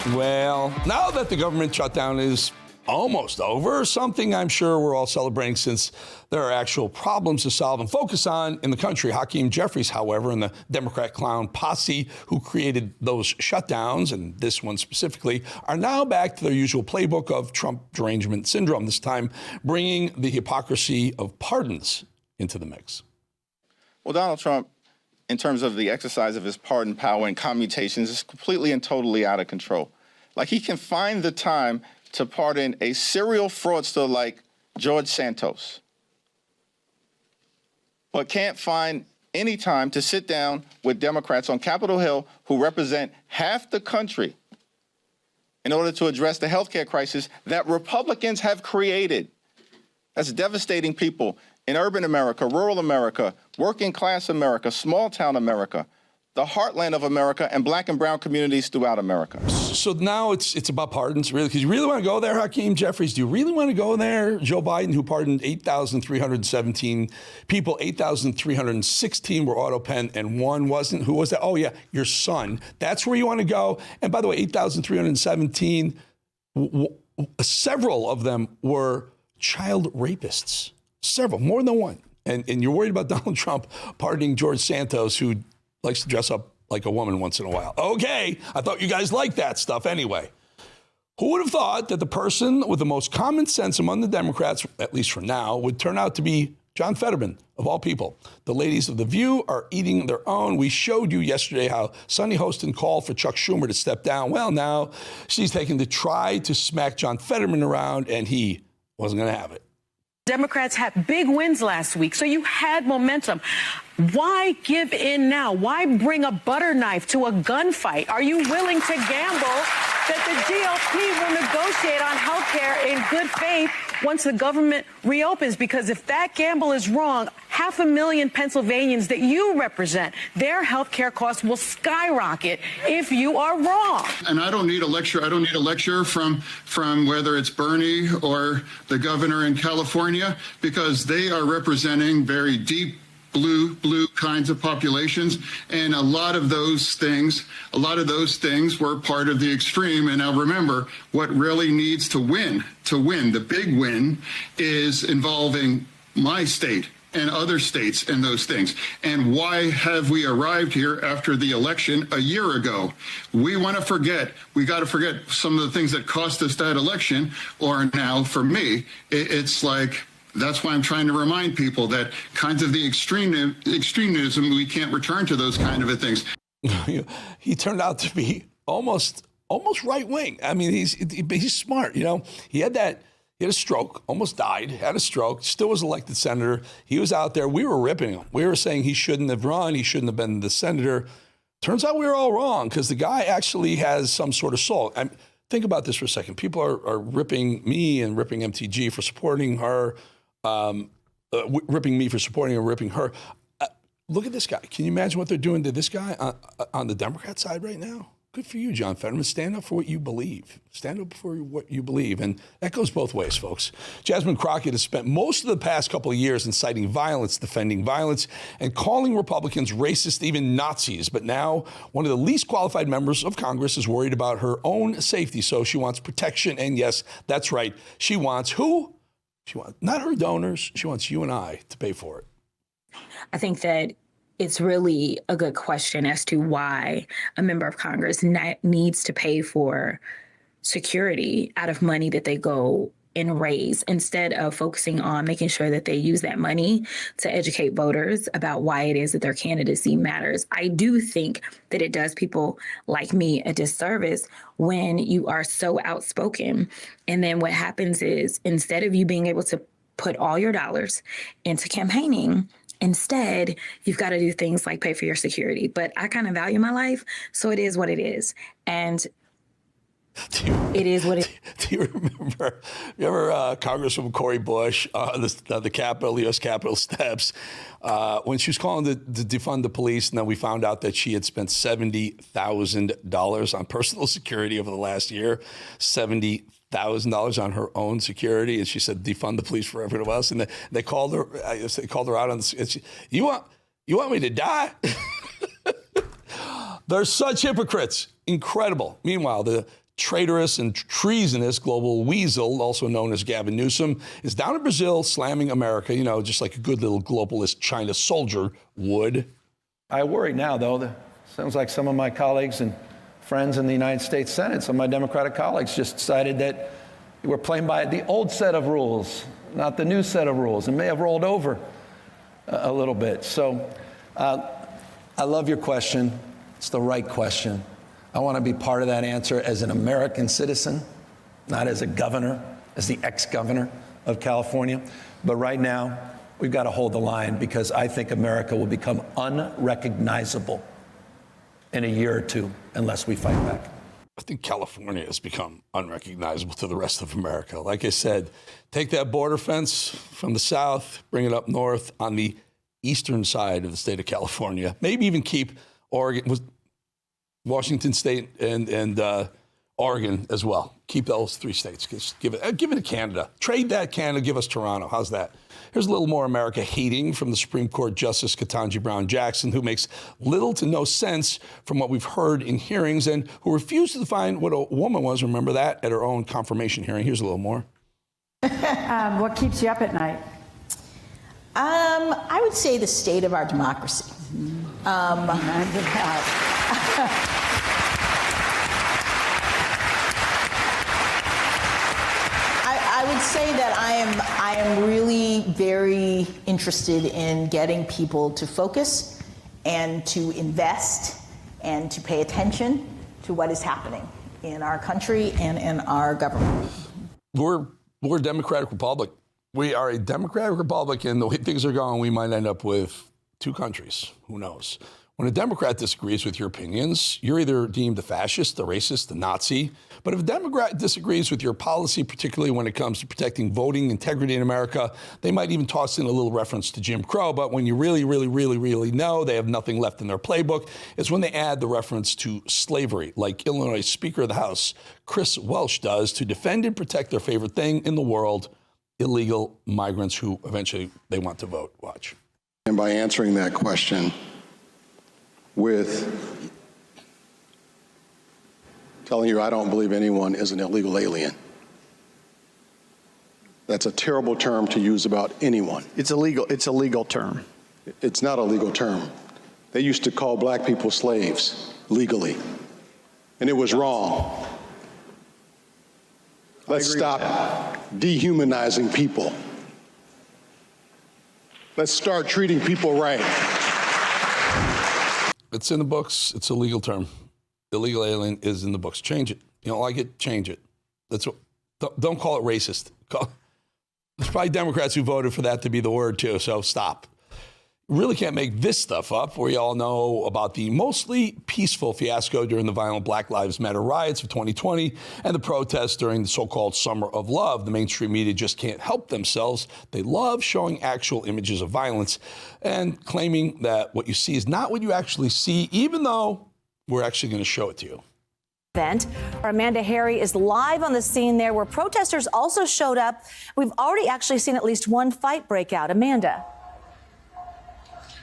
Well, now that the government shutdown is almost over, something I'm sure we're all celebrating since there are actual problems to solve and focus on in the country. Hakeem Jeffries, however, and the Democrat clown posse who created those shutdowns, and this one specifically, are now back to their usual playbook of Trump derangement syndrome, this time bringing the hypocrisy of pardons into the mix. Well, Donald Trump, in terms of the exercise of his pardon power and commutations, is completely and totally out of control. Like, he can find the time to pardon a serial fraudster like George Santos, but can't find any time to sit down with Democrats on Capitol Hill who represent half the country in order to address the healthcare crisis that Republicans have created. That's devastating people in urban America, rural America, working class America, small town America, the heartland of America, and black and brown communities throughout America. So now it's about pardons, really? Because you really want to go there, Hakeem Jeffries? Do you really want to go there? Joe Biden, who pardoned 8,317 people, 8,316 were auto pen and one wasn't. Who was that? Oh, yeah, your son. That's where you want to go. And by the way, 8,317, several of them were child rapists. Several, more than one. And you're worried about Donald Trump pardoning George Santos, who likes to dress up like a woman once in a while. Okay, I thought you guys liked that stuff anyway. Who would have thought that the person with the most common sense among the Democrats, at least for now, would turn out to be John Fetterman, of all people? The ladies of The View are eating their own. We showed you yesterday how Sunny Hostin called for Chuck Schumer to step down. Well, now she's taken to try to smack John Fetterman around, and he wasn't going to have it. Democrats had big wins last week, so you had momentum. Why give in now? Why bring a butter knife to a gunfight? Are you willing to gamble that the GOP will negotiate on health care in good faith once the government reopens? Because if that gamble is wrong, 500,000 Pennsylvanians that you represent, their health care costs will skyrocket if you are wrong. And I don't need a lecture. I don't need a lecture from whether it's Bernie or the governor in California, because they are representing very deep blue kinds of populations, and a lot of those things were part of the extreme. And now remember, what really needs to win, the big win, is involving my state and other states and those things. And why have we arrived here after the election a year ago? We got to forget some of the things that cost us that election. Or now, for me, it's like, that's why I'm trying to remind people that kinds of the extremism, we can't return to those kind of things. He turned out to be almost right wing. I mean, he's smart. You know, he had a stroke, almost died, had a stroke, still was elected senator. He was out there. We were ripping him. We were saying he shouldn't have run. He shouldn't have been the senator. Turns out we were all wrong, because the guy actually has some sort of soul. Think about this for a second. People are ripping me and ripping MTG for supporting her. Ripping me for supporting her, ripping her. Look at this guy. Can you imagine what they're doing to this guy on the Democrat side right now? Good for you, John Fetterman. Stand up for what you believe. Stand up for what you believe. And that goes both ways, folks. Jasmine Crockett has spent most of the past couple of years inciting violence, defending violence, and calling Republicans racist, even Nazis. But now one of the least qualified members of Congress is worried about her own safety. So she wants protection. And yes, that's right. She wants who? She wants not her donors. She wants you and I to pay for it. I think that it's really a good question as to why a member of Congress needs to pay for security out of money that they go and raise, instead of focusing on making sure that they use that money to educate voters about why it is that their candidacy matters. I do think that it does people like me a disservice when you are so outspoken. And then what happens is, instead of you being able to put all your dollars into campaigning, instead, you've got to do things like pay for your security. But I kind of value my life, so it is what it is. And it is what it is. Do you remember Congresswoman Cori Bush on the Capitol, the U.S. Capitol steps, when she was calling to defund the police, and then we found out that she had spent $70,000 on personal security over the last year, $70,000 on her own security, and she said defund the police for everyone else, and they called her. They called her out on the. You want me to die? They're such hypocrites. Incredible. Meanwhile, the traitorous and treasonous global weasel, also known as Gavin Newsom, is down in Brazil slamming America, you know, just like a good little globalist China soldier would. I worry now, though, that sounds like some of my colleagues and friends in the United States Senate, some of my Democratic colleagues just decided that we're playing by the old set of rules, not the new set of rules, and may have rolled over a little bit. So I love your question. It's the right question. I want to be part of that answer as an American citizen, not as a governor, as the ex-governor of California. But right now, we've got to hold the line because I think America will become unrecognizable in a year or two unless we fight back. I think California has become unrecognizable to the rest of America. Like I said, take that border fence from the south, bring it up north on the eastern side of the state of California. Maybe even keep Oregon, Washington State and Oregon as well. Keep those three states. Just give it to Canada. Trade that Canada, give us Toronto. How's that? Here's a little more America hating from the Supreme Court Justice Ketanji Brown Jackson, who makes little to no sense from what we've heard in hearings and who refused to define what a woman was, remember that, at her own confirmation hearing. Here's a little more. What keeps you up at night? I would say the state of our democracy. I would say that I am really very interested in getting people to focus and to invest and to pay attention to what is happening in our country and in our government. We're a Democratic Republic. We are a Democratic Republic, and the way things are going, we might end up with two countries. Who knows? When a Democrat disagrees with your opinions, you're either deemed a fascist, a racist, a Nazi. But if a Democrat disagrees with your policy, particularly when it comes to protecting voting integrity in America, they might even toss in a little reference to Jim Crow. But when you really know they have nothing left in their playbook, it's when they add the reference to slavery, like Illinois Speaker of the House Chris Welch does, to defend and protect their favorite thing in the world, illegal migrants who eventually they want to vote. Watch. And by answering that question with telling you I don't believe anyone is an illegal alien. That's a terrible term to use about anyone. It's a legal term. It's not a legal term. They used to call black people slaves legally, and it was wrong. Let's stop dehumanizing people. Let's start treating people right. It's in the books. It's a legal term. Illegal alien is in the books. Change it. You don't like it? Change it. That's what. Don't call it racist. There's probably Democrats who voted for that to be the word too. So stop. You really can't make this stuff up. We all know about the mostly peaceful fiasco during the violent Black Lives Matter riots of 2020 and the protests during the so-called Summer of Love. The mainstream media just can't help themselves. They love showing actual images of violence and claiming that what you see is not what you actually see, even though we're actually going to show it to you. Event. Our Amanda Harry is live on the scene there where protesters also showed up. We've already actually seen at least one fight break out. Amanda.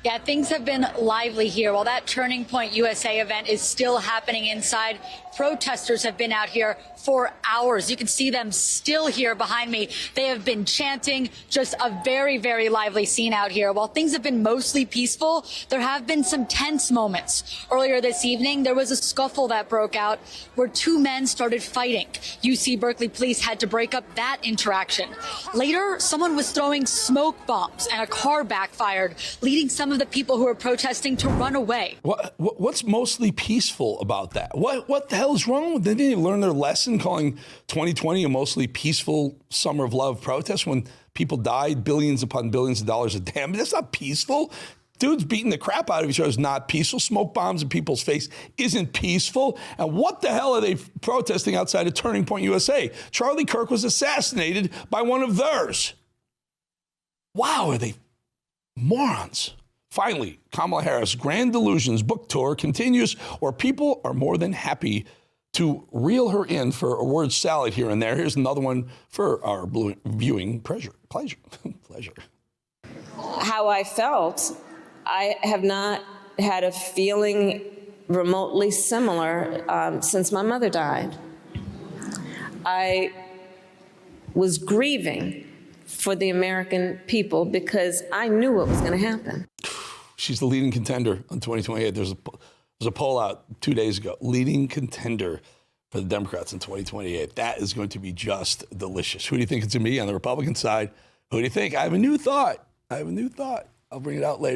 Yeah, things have been lively here. While that Turning Point USA event is still happening inside, protesters have been out here for hours. You can see them still here behind me. They have been chanting, just a very, very lively scene out here. While things have been mostly peaceful, there have been some tense moments. Earlier this evening, there was a scuffle that broke out where two men started fighting. UC Berkeley police had to break up that interaction. Later, someone was throwing smoke bombs and a car backfired, leading some of the people who were protesting to run away. What's mostly peaceful about that? What the hell is wrong with them? They didn't learn their lesson calling 2020 a mostly peaceful Summer of Love protest when people died, billions upon billions of dollars of damage. That's not peaceful. Dudes beating the crap out of each other is not peaceful. Smoke bombs in people's face isn't peaceful. And what the hell are they protesting outside of Turning Point USA? Charlie Kirk was assassinated by one of theirs. Wow, are they morons? Finally, Kamala Harris' Grand Delusions book tour continues, where people are more than happy to reel her in for a word salad here and there. Here's another one for our viewing pleasure. How I felt, I have not had a feeling remotely similar since my mother died. I was grieving for the American people because I knew what was going to happen. She's the leading contender on 2028. There's a poll out 2 days ago. Leading contender for the Democrats in 2028. That is going to be just delicious. Who do you think it's going to be on the Republican side? Who do you think? I have a new thought. I'll bring it out later.